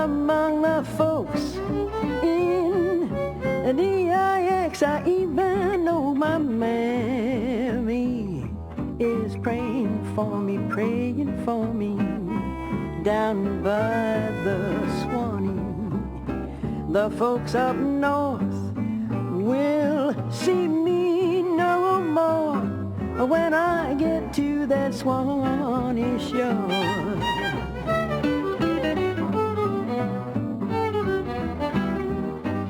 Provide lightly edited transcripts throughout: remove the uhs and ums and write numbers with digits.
among the folks in DIX. I even know my mammy is praying for me down by the Swanee. The folks up north will see me no more when I get to that Swanee shore.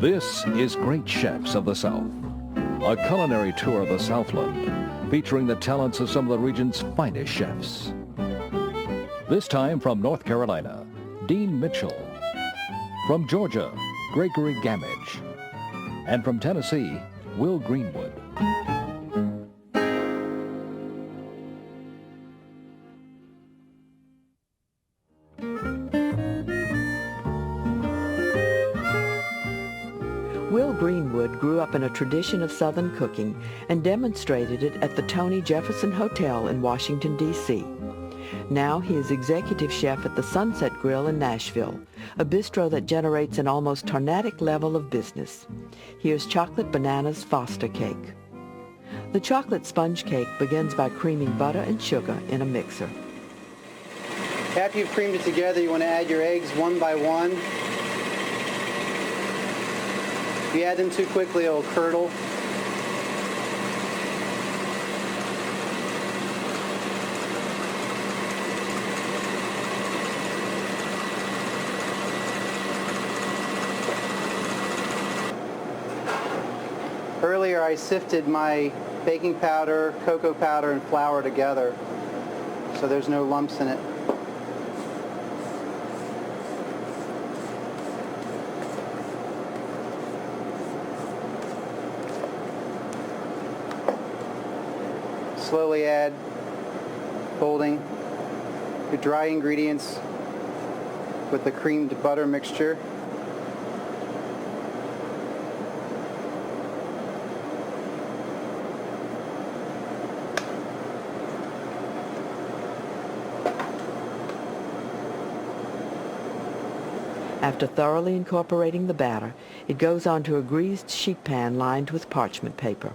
This is Great Chefs of the South, a culinary tour of the Southland featuring the talents of some of the region's finest chefs. This time from North Carolina, Dean Mitchell. From Georgia, Gregory Gamage. And from Tennessee, Will Greenwood. Will Greenwood grew up in a tradition of Southern cooking and demonstrated it at the Tony Jefferson Hotel in Washington, D.C. Now he is executive chef at the Sunset Grill in Nashville, a bistro that generates an almost tornadic level of business. Here's Chocolate Bananas Foster Cake. The chocolate sponge cake begins by creaming butter and sugar in a mixer. After you've creamed it together, you want to add your eggs one by one. If you add them too quickly, it'll curdle. Earlier, I sifted my baking powder, cocoa powder, and flour together, so there's no lumps in it. Slowly add, folding the dry ingredients with the creamed butter mixture. After thoroughly incorporating the batter, it goes onto a greased sheet pan lined with parchment paper.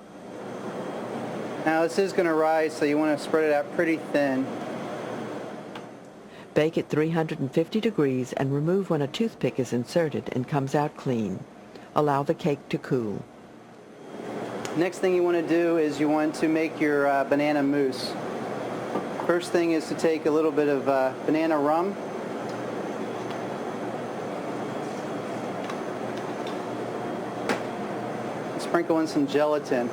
Now this is going to rise, so you want to spread it out pretty thin. Bake at 350 degrees and remove when a toothpick is inserted and comes out clean. Allow the cake to cool. Next thing you want to do is you want to make your banana mousse. First thing is to take a little bit of banana-rum. Sprinkle in some gelatin.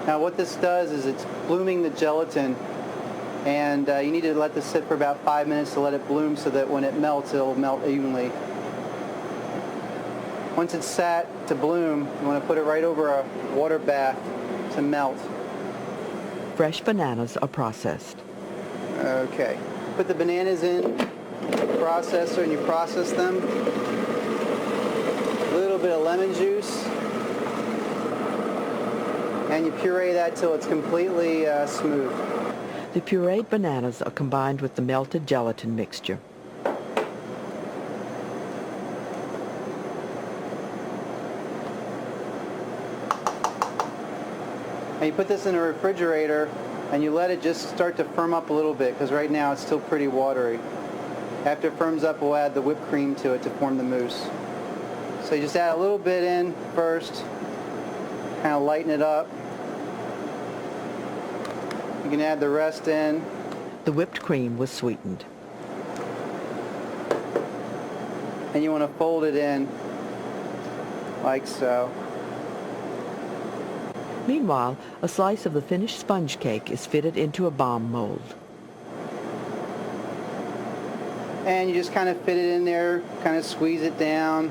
Now what this does is it's blooming the gelatin, and you need to let this sit for about 5 minutes to let it bloom so that when it melts, it'll melt evenly. Once it's sat to bloom, you want to put it right over a water bath to melt. Fresh bananas are processed. Okay. Put the bananas in the processor and you process them. A little bit of lemon juice. And you puree that till it's completely smooth. The pureed bananas are combined with the melted gelatin mixture. And you put this in a refrigerator and you let it just start to firm up a little bit, because right now it's still pretty watery. After it firms up, we'll add the whipped cream to it to form the mousse. So you just add a little bit in first, kind of lighten it up. You can add the rest in. The whipped cream was sweetened. And you want to fold it in like so. Meanwhile, a slice of the finished sponge cake is fitted into a bomb mold. And you just kind of fit it in there, kind of squeeze it down.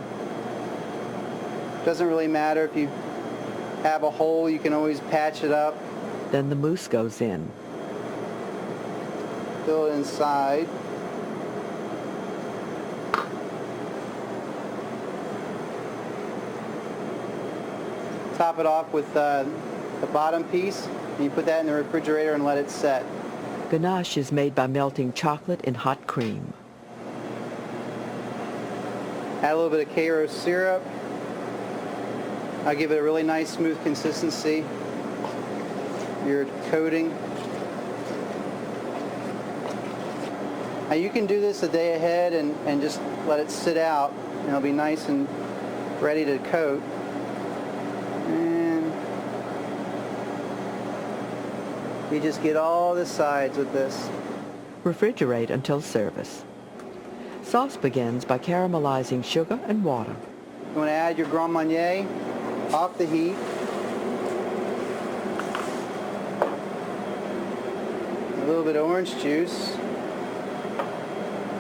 Doesn't really matter if you have a hole, you can always patch it up. Then the mousse goes in. Fill it inside. Top it off with the bottom piece, and you put that in the refrigerator and let it set. Ganache is made by melting chocolate in hot cream. Add a little bit of Karo syrup. I'll give it a really nice smooth consistency. Your coating. Now you can do this a day ahead and just let it sit out, and it'll be nice and ready to coat. And you just get all the sides with this. Refrigerate until service. Sauce begins by caramelizing sugar and water. You want to add your Grand Marnier off the heat. A little bit of orange juice.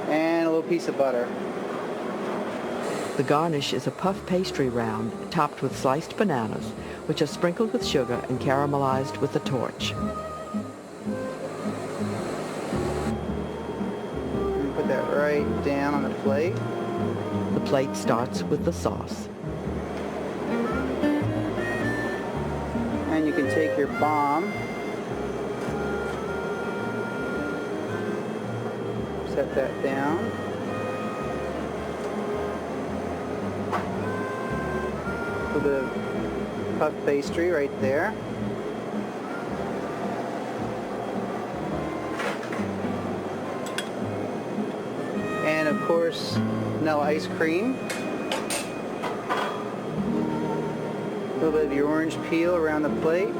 And a little piece of butter. The garnish is a puff pastry round topped with sliced bananas, which are sprinkled with sugar and caramelized with a torch. And put that right down on the plate. The plate starts with the sauce. And you can take your bomb, set that down. A little bit of puff pastry right there. And of course, vanilla ice cream. A little bit of your orange peel around the plate.